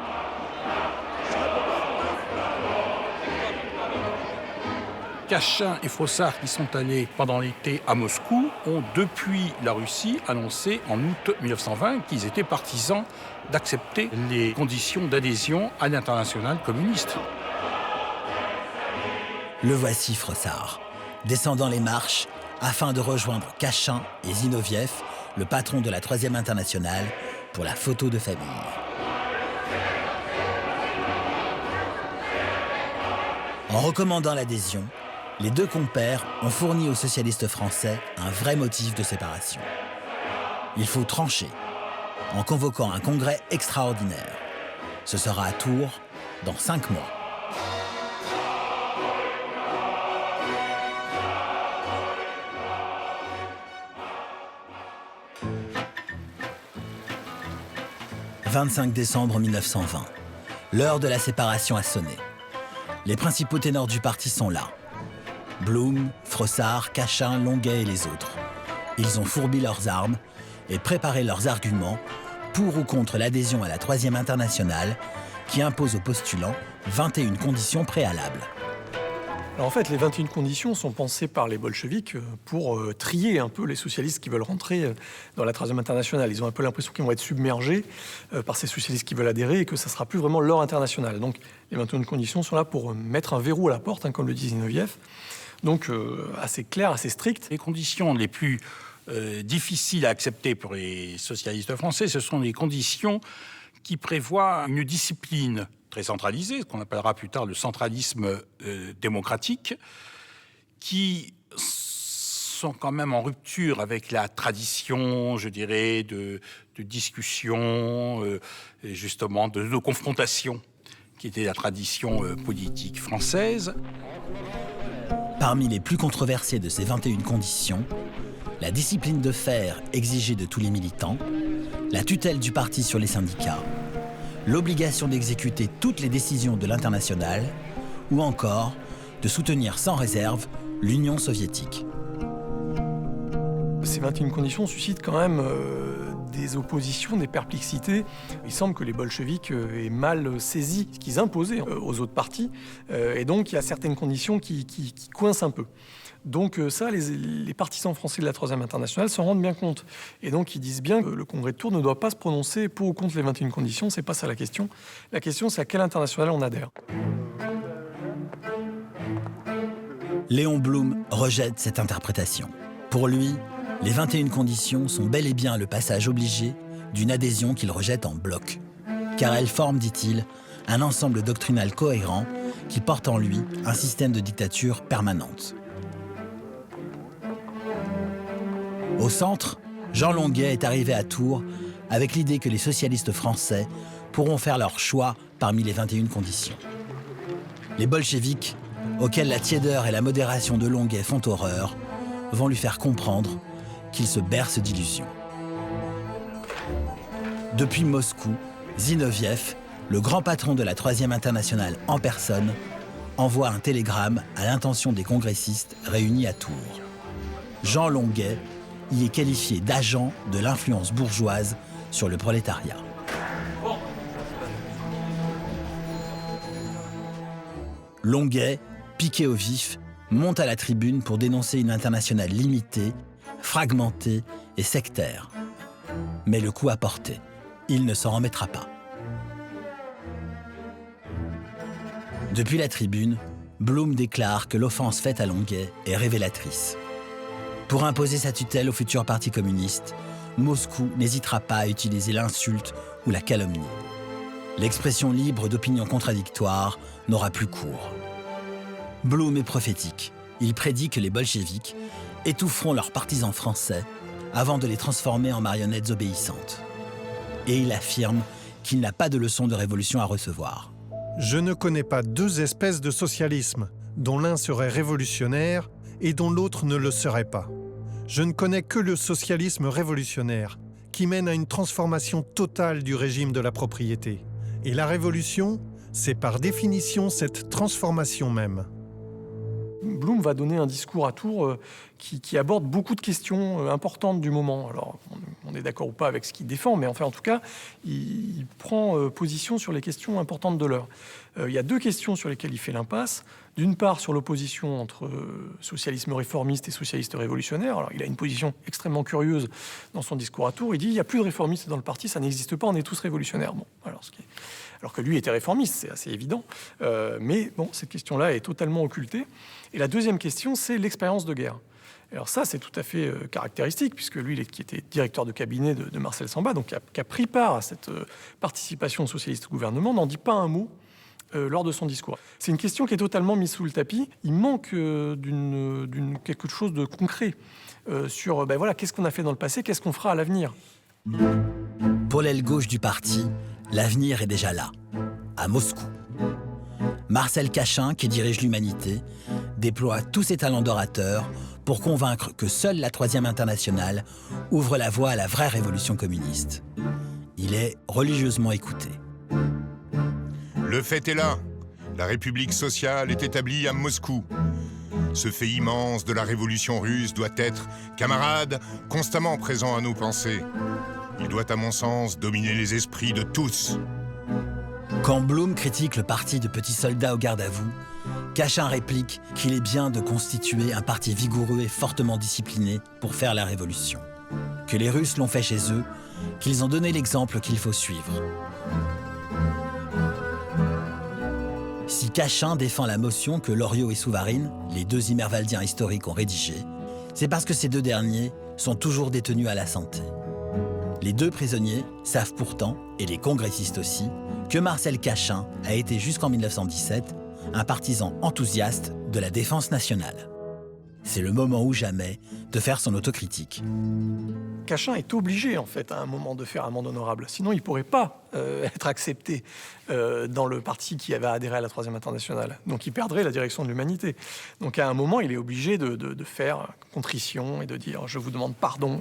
Cachin et Frossard, qui sont allés pendant l'été à Moscou, ont depuis la Russie annoncé en août 1920 qu'ils étaient partisans d'accepter les conditions d'adhésion à l'internationale communiste. Le voici, Frossard, descendant les marches afin de rejoindre Cachin et Zinoviev, le patron de la Troisième Internationale, pour la photo de famille. En recommandant l'adhésion, les deux compères ont fourni aux socialistes français un vrai motif de séparation. Il faut trancher, en convoquant un congrès extraordinaire. Ce sera à Tours dans 5 mois. « 25 décembre 1920. L'heure de la séparation a sonné. Les principaux ténors du parti sont là. Blum, Frossard, Cachin, Longuet et les autres. Ils ont fourbi leurs armes et préparé leurs arguments pour ou contre l'adhésion à la Troisième Internationale qui impose aux postulants 21 conditions préalables. Alors en fait, les 21 conditions sont pensées par les bolcheviks pour trier un peu les socialistes qui veulent rentrer dans la Troisième Internationale. Ils ont un peu l'impression qu'ils vont être submergés par ces socialistes qui veulent adhérer et que ça ne sera plus vraiment leur internationale. Donc les 21 conditions sont là pour mettre un verrou à la porte, comme le dit Zinoviev. Donc assez clair, assez strict. Les conditions les plus difficiles à accepter pour les socialistes français, ce sont les conditions qui prévoient une discipline très centralisée, ce qu'on appellera plus tard le centralisme démocratique, qui sont quand même en rupture avec la tradition, je dirais, de discussion, et justement de confrontation, qui était la tradition politique française. Parmi les plus controversées de ces 21 conditions, la discipline de fer exigée de tous les militants, la tutelle du parti sur les syndicats, l'obligation d'exécuter toutes les décisions de l'internationale, ou encore de soutenir sans réserve l'Union soviétique. Ces 21 conditions suscitent quand même des oppositions, des perplexités. Il semble que les bolcheviks aient mal saisi ce qu'ils imposaient aux autres partis, et donc il y a certaines conditions qui coincent un peu. Donc ça, les partisans français de la Troisième Internationale s'en rendent bien compte. Et donc ils disent bien que le Congrès de Tours ne doit pas se prononcer pour ou contre les 21 conditions, c'est pas ça la question. La question, c'est à quelle internationale on adhère. Léon Blum rejette cette interprétation. Pour lui, les 21 conditions sont bel et bien le passage obligé d'une adhésion qu'il rejette en bloc. Car elles forment, dit-il, un ensemble doctrinal cohérent qui porte en lui un système de dictature permanente. Au centre, Jean Longuet est arrivé à Tours avec l'idée que les socialistes français pourront faire leur choix parmi les 21 conditions. Les bolcheviks, auxquels la tiédeur et la modération de Longuet font horreur, vont lui faire comprendre qu'il se berce d'illusions. Depuis Moscou, Zinoviev, le grand patron de la Troisième Internationale en personne, envoie un télégramme à l'intention des congressistes réunis à Tours. Jean Longuet y est qualifié d'agent de l'influence bourgeoise sur le prolétariat. Longuet, piqué au vif, monte à la tribune pour dénoncer une internationale limitée, fragmentée et sectaire. Mais le coup a porté. Il ne s'en remettra pas. Depuis la tribune, Blum déclare que l'offense faite à Longuet est révélatrice. Pour imposer sa tutelle au futur parti communiste, Moscou n'hésitera pas à utiliser l'insulte ou la calomnie. l'expression libre d'opinions contradictoires n'aura plus cours. Blum est prophétique. Il prédit que les bolcheviks étoufferont leurs partisans français avant de les transformer en marionnettes obéissantes. Et il affirme qu'il n'a pas de leçon de révolution à recevoir. Je ne connais pas deux espèces de socialisme, dont l'un serait révolutionnaire et dont l'autre ne le serait pas. Je ne connais que le socialisme révolutionnaire, qui mène à une transformation totale du régime de la propriété. Et la révolution, c'est par définition cette transformation même. Blum va donner un discours à Tours qui aborde beaucoup de questions importantes du moment. Alors, on est d'accord ou pas avec ce qu'il défend, mais enfin, en tout cas, il prend position sur les questions importantes de l'heure. Il y a deux questions sur lesquelles il fait l'impasse. D'une part, sur l'opposition entre socialisme réformiste et socialiste révolutionnaire. Alors, il a une position extrêmement curieuse dans son discours à Tours. Il dit « il n'y a plus de réformistes dans le parti, ça n'existe pas, on est tous révolutionnaires ». Bon, alors que lui était réformiste, c'est assez évident. Mais bon, cette question-là est totalement occultée. Et la deuxième question, c'est l'expérience de guerre. Alors ça, c'est tout à fait caractéristique, puisque lui, qui était directeur de cabinet de Marcel Samba, donc qui a pris part à cette participation au socialiste au gouvernement, n'en dit pas un mot lors de son discours. C'est une question qui est totalement mise sous le tapis. Il manque quelque chose de concret sur voilà, qu'est-ce qu'on a fait dans le passé, qu'est-ce qu'on fera à l'avenir. Pour l'aile gauche du parti, l'avenir est déjà là, à Moscou. Marcel Cachin, qui dirige l'Humanité, déploie tous ses talents d'orateur pour convaincre que seule la Troisième Internationale ouvre la voie à la vraie révolution communiste. Il est religieusement écouté. Le fait est là. La République sociale est établie à Moscou. Ce fait immense de la révolution russe doit être, camarades, constamment présent à nos pensées. Il doit, à mon sens, dominer les esprits de tous. Quand Blum critique le parti de petits soldats au garde à vous, Cachin réplique qu'il est bien de constituer un parti vigoureux et fortement discipliné pour faire la révolution. Que les Russes l'ont fait chez eux, qu'ils ont donné l'exemple qu'il faut suivre. Si Cachin défend la motion que Loriot et Souvarine, les deux immervaldiens historiques, ont rédigée, c'est parce que ces deux derniers sont toujours détenus à la santé. Les deux prisonniers savent pourtant, et les congressistes aussi, que Marcel Cachin a été jusqu'en 1917 un partisan enthousiaste de la défense nationale. C'est le moment ou jamais de faire son autocritique. Cachin est obligé, en fait, à un moment de faire amende honorable. Sinon, il ne pourrait pas être accepté dans le parti qui avait adhéré à la Troisième Internationale. Donc, il perdrait la direction de l'Humanité. Donc, à un moment, il est obligé de faire contrition et de dire « je vous demande pardon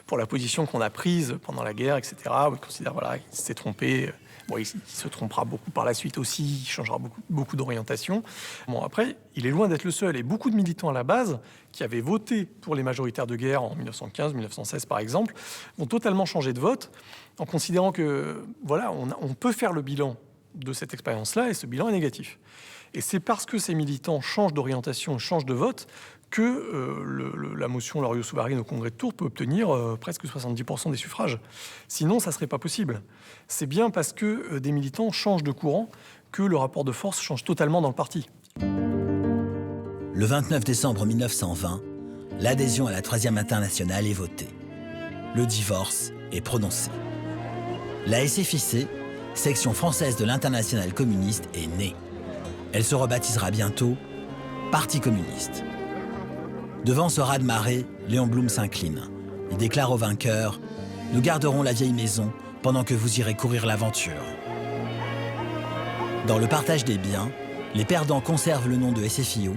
pour la position qu'on a prise pendant la guerre, etc. » Il considère voilà, qu'il s'est trompé. Bon, il se trompera beaucoup par la suite aussi, il changera beaucoup d'orientation. Bon, après, il est loin d'être le seul. Et beaucoup de militants à la base, qui avaient voté pour les majoritaires de guerre en 1915, 1916 par exemple, vont totalement changer de vote en considérant que, voilà, on peut faire le bilan de cette expérience-là et ce bilan est négatif. Et c'est parce que ces militants changent d'orientation, changent de vote, que la motion Loriot-Souvarine au Congrès de Tours peut obtenir presque 70% des suffrages. Sinon, ça ne serait pas possible. C'est bien parce que des militants changent de courant que le rapport de force change totalement dans le parti. Le 29 décembre 1920, l'adhésion à la Troisième Internationale est votée. Le divorce est prononcé. La SFIC, section française de l'Internationale communiste, est née. Elle se rebaptisera bientôt Parti communiste. Devant ce raz-de-marée, Léon Blum s'incline. Il déclare au vainqueur « Nous garderons la vieille maison pendant que vous irez courir l'aventure. » Dans le partage des biens, les perdants conservent le nom de SFIO,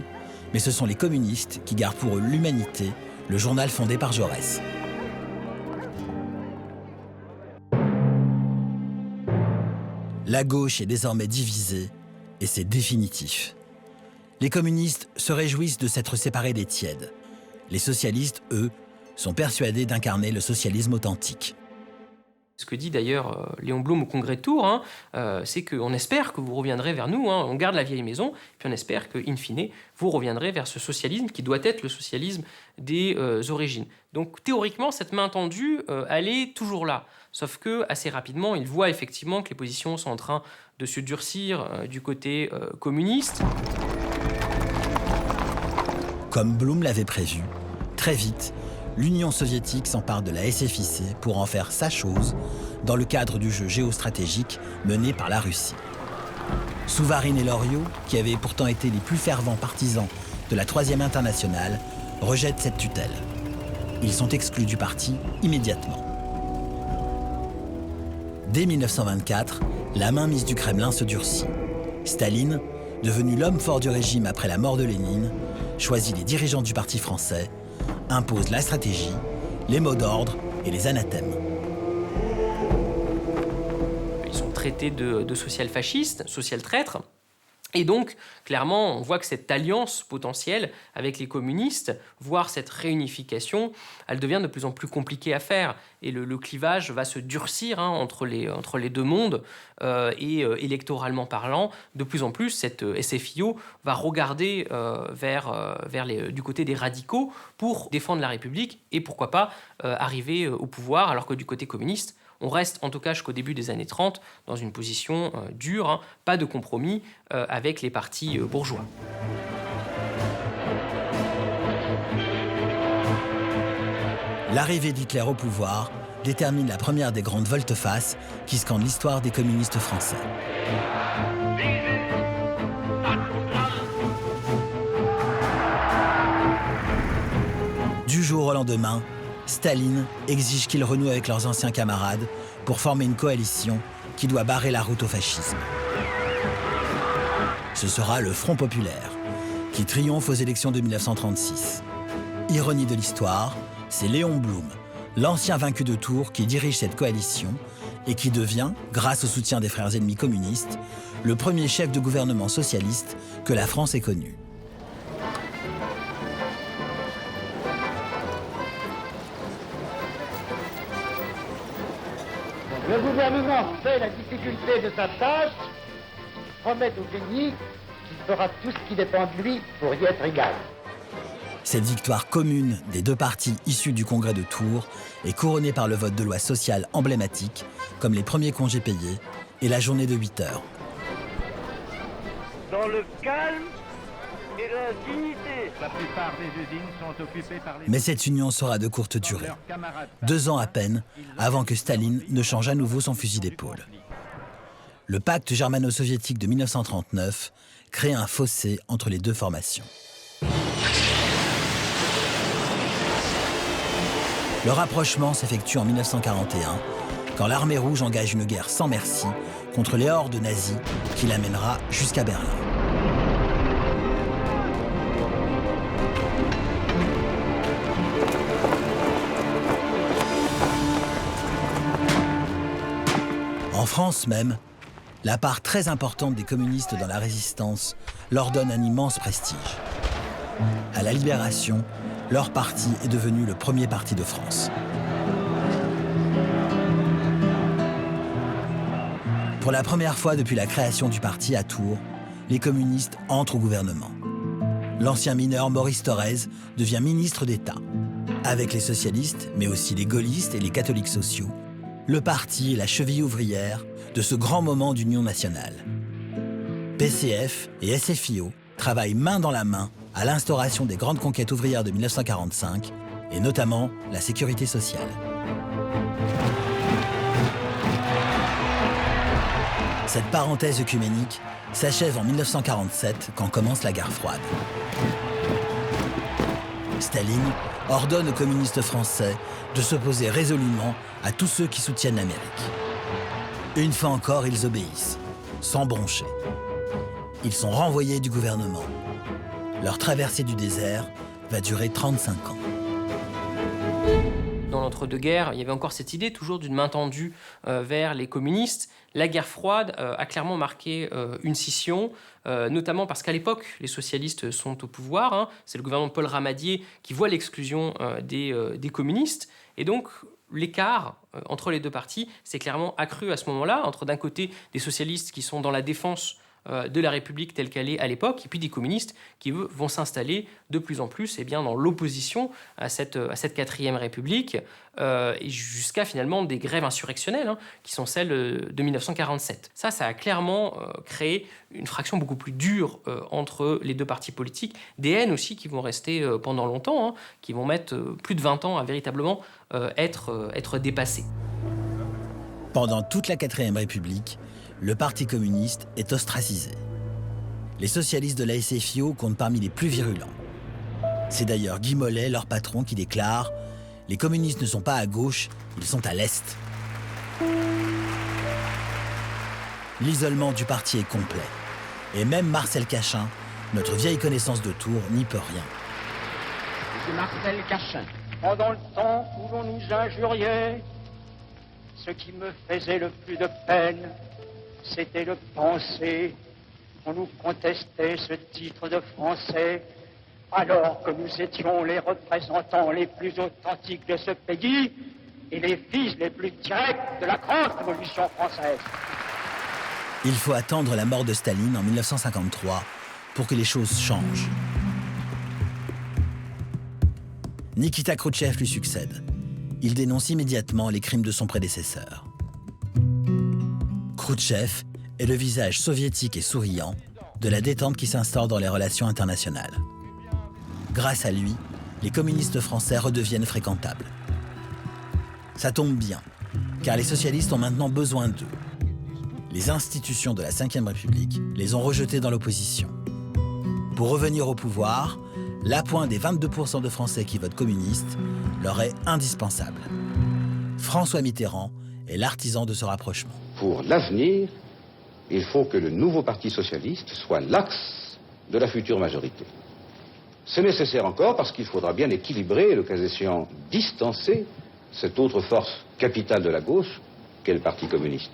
mais ce sont les communistes qui gardent pour eux l'Humanité, le journal fondé par Jaurès. La gauche est désormais divisée et c'est définitif. Les communistes se réjouissent de s'être séparés des tièdes. Les socialistes, eux, sont persuadés d'incarner le socialisme authentique. Ce que dit d'ailleurs Léon Blum au Congrès de Tours, c'est qu'on espère que vous reviendrez vers nous, on garde la vieille maison, puis on espère qu'in fine, vous reviendrez vers ce socialisme qui doit être le socialisme des origines. Donc théoriquement, cette main tendue, elle est toujours là. Sauf que assez rapidement, il voit effectivement que les positions sont en train de se durcir du côté communiste. Comme Blum l'avait prévu, très vite, l'Union soviétique s'empare de la SFIC pour en faire sa chose, dans le cadre du jeu géostratégique mené par la Russie. Souvarine et Loriot, qui avaient pourtant été les plus fervents partisans de la Troisième Internationale, rejettent cette tutelle. Ils sont exclus du parti immédiatement. Dès 1924, la mainmise du Kremlin se durcit. Staline, devenu l'homme fort du régime après la mort de Lénine, choisit les dirigeants du parti français, impose la stratégie, les mots d'ordre et les anathèmes. Ils sont traités de social-fascistes, social-traîtres. Et donc, clairement, on voit que cette alliance potentielle avec les communistes, voire cette réunification, elle devient de plus en plus compliquée à faire. Et le clivage va se durcir entre les deux mondes. Et électoralement parlant, de plus en plus, cette SFIO va regarder du côté des radicaux pour défendre la République et pourquoi pas arriver au pouvoir, alors que du côté communiste, on reste, en tout cas jusqu'au début des années 30, dans une position dure, pas de compromis avec les partis bourgeois. L'arrivée d'Hitler au pouvoir détermine la première des grandes volte-face qui scandent l'histoire des communistes français. Du jour au lendemain, Staline exige qu'ils renouent avec leurs anciens camarades pour former une coalition qui doit barrer la route au fascisme. Ce sera le Front populaire, qui triomphe aux élections de 1936. Ironie de l'histoire, c'est Léon Blum, l'ancien vaincu de Tours, qui dirige cette coalition et qui devient, grâce au soutien des frères ennemis communistes, le premier chef de gouvernement socialiste que la France ait connu. Le gouvernement sait la difficulté de sa tâche, promet au pays qu'il fera tout ce qui dépend de lui pour y être égal. Cette victoire commune des deux partis issus du congrès de Tours est couronnée par le vote de lois sociales emblématiques, comme les premiers congés payés et la journée de 8 heures. Dans le calme et la dignité. La plupart des usines sont occupées par les... Mais cette union sera de courte durée. 2 ans à peine avant que Staline ne change à nouveau son fusil d'épaule. Le pacte germano-soviétique de 1939 crée un fossé entre les deux formations. Le rapprochement s'effectue en 1941, quand l'armée rouge engage une guerre sans merci contre les hordes nazies qui l'amènera jusqu'à Berlin. En France même, la part très importante des communistes dans la résistance leur donne un immense prestige. À la Libération, leur parti est devenu le premier parti de France. Pour la première fois depuis la création du parti à Tours, les communistes entrent au gouvernement. L'ancien mineur Maurice Thorez devient ministre d'État. Avec les socialistes, mais aussi les gaullistes et les catholiques sociaux, le parti est la cheville ouvrière de ce grand moment d'union nationale. PCF et SFIO travaillent main dans la main à l'instauration des grandes conquêtes ouvrières de 1945, et notamment la sécurité sociale. Cette parenthèse œcuménique s'achève en 1947, quand commence la guerre froide. Staline ordonne aux communistes français de s'opposer résolument à tous ceux qui soutiennent l'Amérique. Une fois encore, ils obéissent, sans broncher. Ils sont renvoyés du gouvernement. Leur traversée du désert va durer 35 ans. Dans l'entre-deux-guerres, il y avait encore cette idée toujours d'une main tendue vers les communistes. La guerre froide a clairement marqué une scission, notamment parce qu'à l'époque, les socialistes sont au pouvoir. C'est le gouvernement de Paul Ramadier qui voit l'exclusion des communistes. Et donc, l'écart entre les deux partis s'est clairement accru à ce moment-là, entre d'un côté des socialistes qui sont dans la défense de la République telle qu'elle est à l'époque, et puis des communistes qui, eux, vont s'installer de plus en plus dans l'opposition à cette 4e République, et jusqu'à finalement des grèves insurrectionnelles, qui sont celles de 1947. Ça a clairement créé une fraction beaucoup plus dure entre les deux partis politiques, des haines aussi qui vont rester pendant longtemps, qui vont mettre plus de 20 ans à véritablement être dépassées. Pendant toute la 4e République, le Parti communiste est ostracisé. Les socialistes de la SFIO comptent parmi les plus virulents. C'est d'ailleurs Guy Mollet, leur patron, qui déclare « Les communistes ne sont pas à gauche, ils sont à l'est ». L'isolement du parti est complet. Et même Marcel Cachin, notre vieille connaissance de Tours, n'y peut rien. C'est Marcel Cachin. Pendant le temps où l'on nous injuriait, ce qui me faisait le plus de peine, c'était de penser qu'on nous contestait ce titre de français, alors que nous étions les représentants les plus authentiques de ce pays et les fils les plus directs de la grande révolution française. Il faut attendre la mort de Staline en 1953 pour que les choses changent. Nikita Khrouchtchev lui succède. Il dénonce immédiatement les crimes de son prédécesseur. Khrouchtchev est le visage soviétique et souriant de la détente qui s'instaure dans les relations internationales. Grâce à lui, les communistes français redeviennent fréquentables. Ça tombe bien, car les socialistes ont maintenant besoin d'eux. Les institutions de la Ve République les ont rejetés dans l'opposition. Pour revenir au pouvoir, l'appoint des 22% de Français qui votent communiste leur est indispensable. François Mitterrand est l'artisan de ce rapprochement. Pour l'avenir, il faut que le nouveau Parti socialiste soit l'axe de la future majorité. C'est nécessaire encore parce qu'il faudra bien équilibrer, le cas échéant distancer, cette autre force capitale de la gauche qu'est le Parti communiste.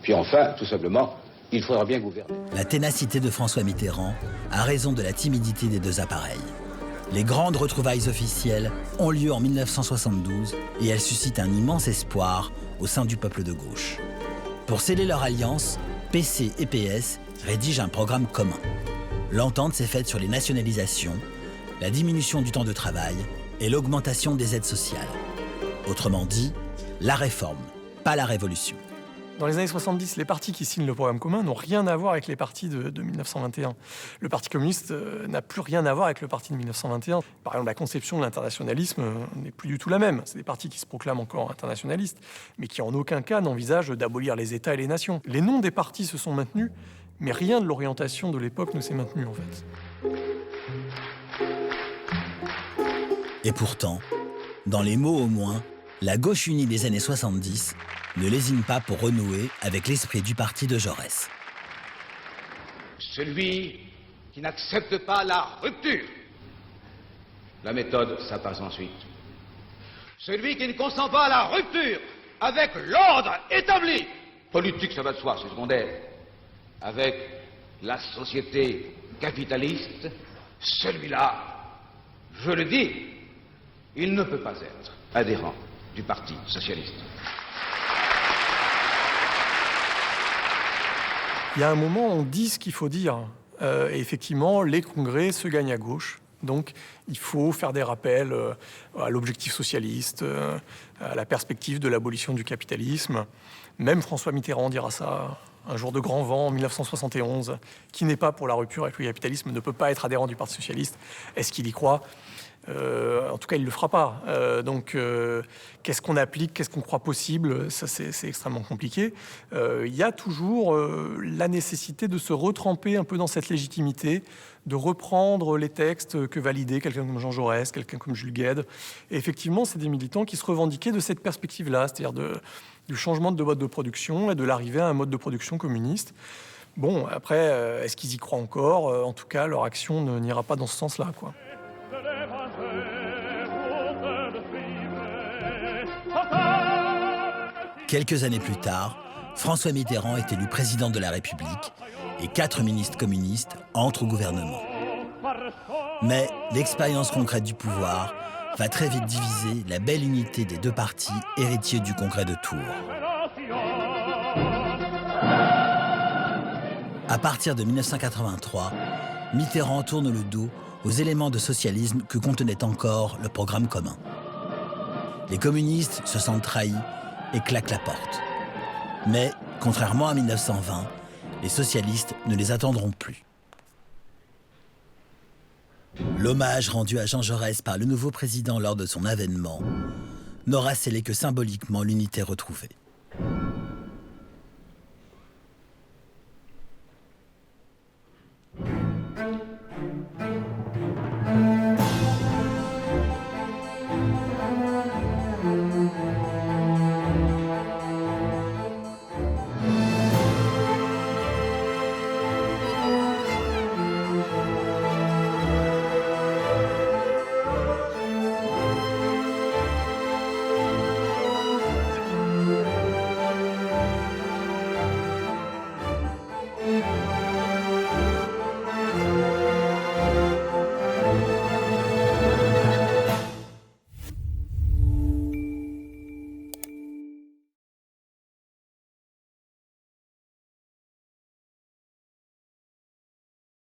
Puis enfin, tout simplement, il faudra bien gouverner. La ténacité de François Mitterrand a raison de la timidité des deux appareils. Les grandes retrouvailles officielles ont lieu en 1972 et elles suscitent un immense espoir au sein du peuple de gauche. Pour sceller leur alliance, PC et PS rédigent un programme commun. L'entente s'est faite sur les nationalisations, la diminution du temps de travail et l'augmentation des aides sociales. Autrement dit, la réforme, pas la révolution. Dans les années 70, les partis qui signent le programme commun n'ont rien à voir avec les partis de 1921. Le Parti communiste n'a plus rien à voir avec le parti de 1921. Par exemple, la conception de l'internationalisme n'est plus du tout la même. C'est des partis qui se proclament encore internationalistes, mais qui en aucun cas n'envisagent d'abolir les États et les nations. Les noms des partis se sont maintenus, mais rien de l'orientation de l'époque ne s'est maintenu, en fait. Et pourtant, dans les mots au moins, la gauche unie des années 70 ne lésine pas pour renouer avec l'esprit du parti de Jaurès. Celui qui n'accepte pas la rupture. La méthode, ça passe ensuite. Celui qui ne consent pas à la rupture avec l'ordre établi. Politique, ça va de soi, c'est secondaire. Avec la société capitaliste, celui-là, je le dis, il ne peut pas être adhérent du Parti socialiste. Il y a un moment, on dit ce qu'il faut dire. Et effectivement, les congrès se gagnent à gauche. Donc, il faut faire des rappels à l'objectif socialiste, à la perspective de l'abolition du capitalisme. Même François Mitterrand dira ça un jour de grand vent en 1971. Qui n'est pas pour la rupture avec le capitalisme ne peut pas être adhérent du Parti socialiste. Est-ce qu'il y croit ? En tout cas, il ne le fera pas. Donc, qu'est-ce qu'on applique, qu'est-ce qu'on croit possible ? Ça, c'est extrêmement compliqué. Il y a toujours la nécessité de se retremper un peu dans cette légitimité, de reprendre les textes que validait quelqu'un comme Jean Jaurès, quelqu'un comme Jules Guesde. Et effectivement, c'est des militants qui se revendiquaient de cette perspective-là, c'est-à-dire du changement de mode de production et de l'arrivée à un mode de production communiste. Bon, après, est-ce qu'ils y croient encore ? En tout cas, leur action n'ira pas dans ce sens-là, quoi. Quelques années plus tard, François Mitterrand est élu président de la République et 4 ministres communistes entrent au gouvernement. Mais l'expérience concrète du pouvoir va très vite diviser la belle unité des deux partis héritiers du congrès de Tours. À partir de 1983, Mitterrand tourne le dos aux éléments de socialisme que contenait encore le programme commun. Les communistes se sentent trahis et claquent la porte. Mais, contrairement à 1920, les socialistes ne les attendront plus. L'hommage rendu à Jean Jaurès par le nouveau président lors de son avènement n'aura scellé que symboliquement l'unité retrouvée.